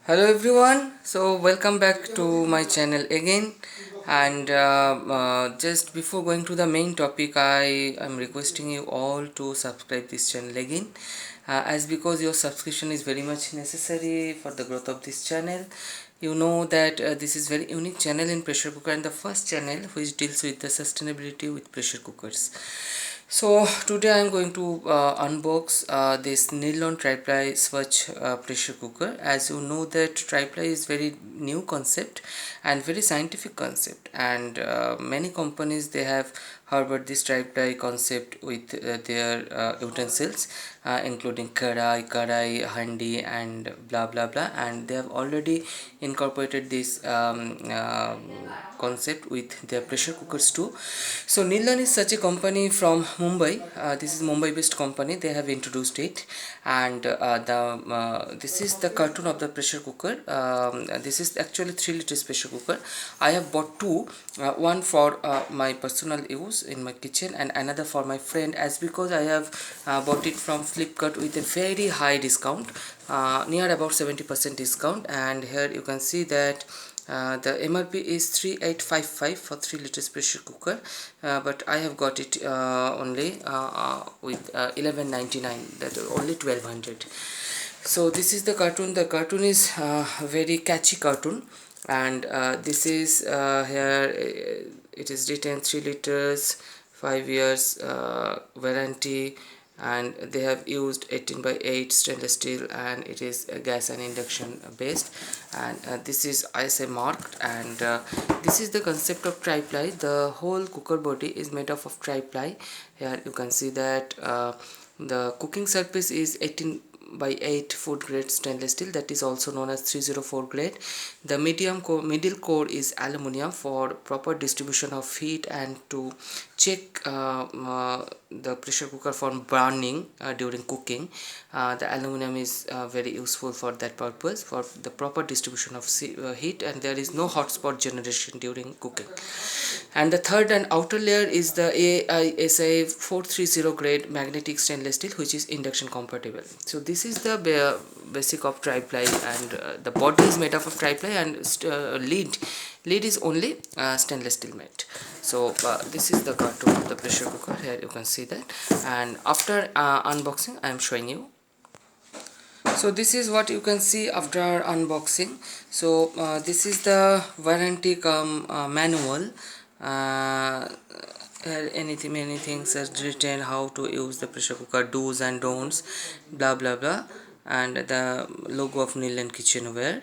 Hello everyone, so welcome back to my channel again. And just before going to the main topic, I am requesting you all to subscribe this channel again, as because your subscription is very much necessary for the growth of this channel. You know that this is very unique channel in pressure cooker and the first channel which deals with the sustainability with pressure cookers. So today I am going to unbox this Nilon Triply Swatch pressure cooker. As you know that Triply is very new concept and very scientific concept, and many companies they have harbored this Triply concept with their utensils, including karai, handi and blah blah blah, and they have already incorporated this concept with their pressure cookers too. So Nilon is such a company from Mumbai. This is Mumbai based company. They have introduced it, and this is the cartoon of the pressure cooker. This is actually 3 liters pressure cooker. I have bought two, one for my personal use in my kitchen and another for my friend, as because I have bought it from Flipkart with a very high discount, near about 70% discount. And here you can see that the MRP is 3855 for 3 liters pressure cooker, but I have got it only with 1199, that only 1200. So this is the cartoon. The cartoon is very catchy cartoon, and this is here it is written 3 liters, 5 years warranty, and they have used 18 by 8 stainless steel, and it is gas and induction based. And this is ISA marked, and this is the concept of tri-ply. The whole cooker body is made up of tri-ply. Here you can see that the cooking surface is 18 by 8 food grade stainless steel, that is also known as 304 grade. The middle core is aluminium for proper distribution of heat and to check the pressure cooker for burning during cooking. The aluminium is very useful for that purpose, for the proper distribution of heat, and there is no hot spot generation during cooking. And the third and outer layer is the AISI 430 grade magnetic stainless steel, which is induction compatible. So this is the basic of tri-ply, and the body is made up of tri-ply, and lid is only stainless steel made. So this is the cartoon of the pressure cooker. Here you can see that, and after unboxing I am showing you. So this is what you can see after unboxing. So this is the warranty manual. uh, anything many things are written, how to use the pressure cooker, do's and don'ts, blah blah blah, and the logo of Nilon kitchenware,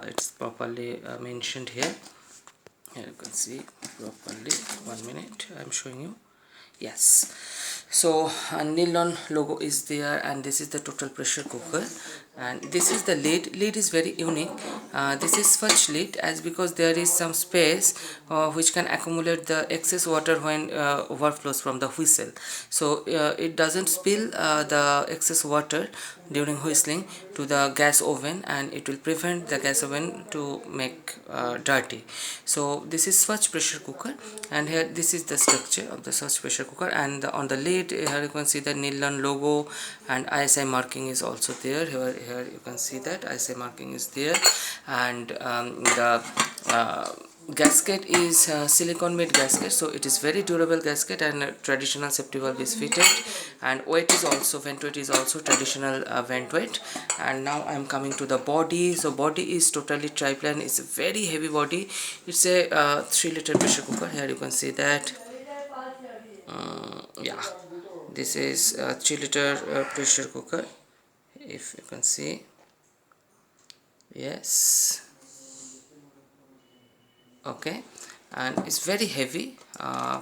it's properly mentioned here. Here you can see properly. 1 minute, I'm showing you. Yes, so Nilon logo is there, and this is the total pressure cooker, and this is the lid is very unique. This is such lid, as because there is some space which can accumulate the excess water when overflows from the whistle, so it doesn't spill the excess water during whistling to the gas oven, and it will prevent the gas oven to make dirty. So this is Swatch pressure cooker, and here this is the structure of the Swatch pressure cooker, and on the lid here you can see the Nilon logo, and ISI marking is also there. Here you can see that ISI marking is there, and the gasket is silicone made gasket, so it is very durable gasket, and traditional safety valve is fitted, and weight is also, vent weight is also traditional vent weight. And now I am coming to the body. So body is totally triplan, it's a very heavy body. It's a 3 liter pressure cooker. Here you can see that, yeah, this is a 3 liter pressure cooker, if you can see. Yes, okay, and it's very heavy,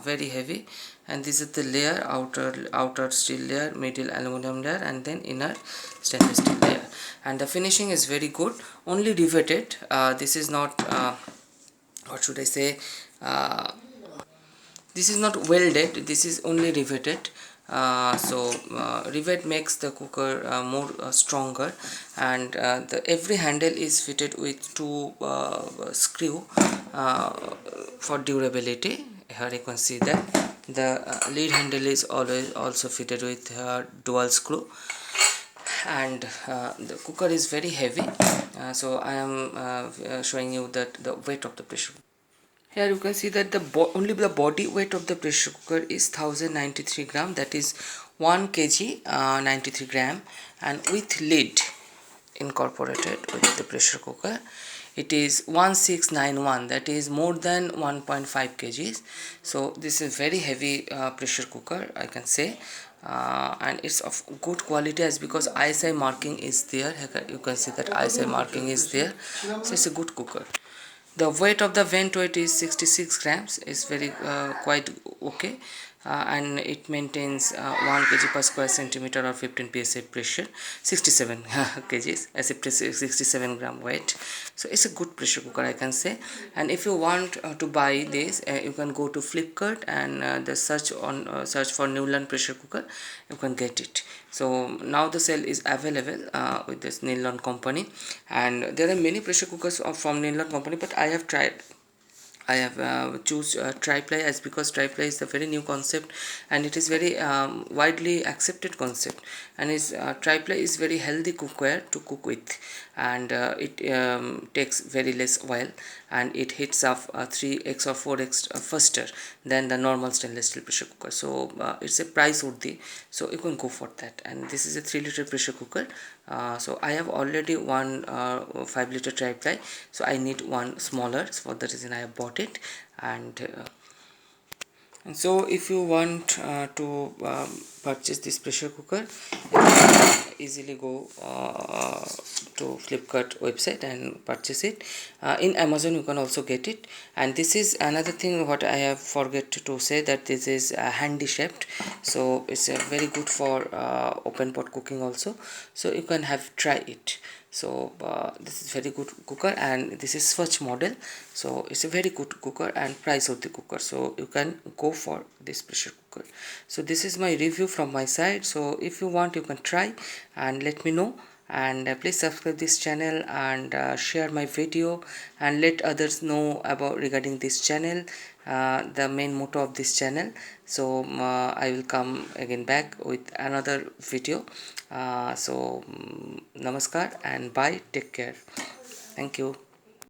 very heavy. And this is the layer: outer steel layer, middle aluminum layer, and then inner stainless steel layer. And the finishing is very good, only riveted. This is not what should I say, this is not welded, this is only riveted. Rivet makes the cooker more stronger, and every handle is fitted with two screw for durability. Here you can see that the lead handle is always also fitted with dual screw, and the cooker is very heavy. So I am showing you that the weight of the pressure cooker. Here you can see that only the body weight of the pressure cooker is 1093 gram, that is 1 kg 93 gram, and with lid incorporated with the pressure cooker it is 1691, that is more than 1.5 kgs. So this is very heavy pressure cooker, I can say, and it's of good quality as because ISI marking is there. You can see that ISI marking is there, so it's a good cooker. The weight of the vent weight is 66 grams, is very quite okay, and it maintains 1 kg per square centimeter or 15 psi pressure, 67 kgs as a 67 gram weight. So it's a good pressure cooker, I can say. And if you want to buy this, you can go to Flipkart and the search for Newland pressure cooker, you can get it. So now the sale is available with this Newland company, and there are many pressure cookers from Newland company, but I have choose Triply as because Triply is a very new concept and it is very widely accepted concept, and is Triply is very healthy cookware to cook with, and it takes very less oil, and it heats up 3x or 4x faster than the normal stainless steel pressure cooker. So it's a price worthy, so you can go for that. And this is a 3-liter pressure cooker. So I have already one 5-liter Triply, so I need one smaller, so for that reason I have bought it. And so if you want to purchase this pressure cooker, you can easily go to Flipkart website and purchase it. In Amazon you can also get it. And this is another thing what I have forget to say, that this is handy shaped, so it's very good for open pot cooking also, so you can have try it. So this is very good cooker, and this is Swatch model, so it's a very good cooker and price of the cooker, so you can go for this pressure cooker. So this is my review from my side. So if you want, you can try and let me know, and please subscribe this channel and share my video and let others know about regarding this channel, the main motto of this channel. So I will come again back with another video. Namaskar and bye, take care, thank you.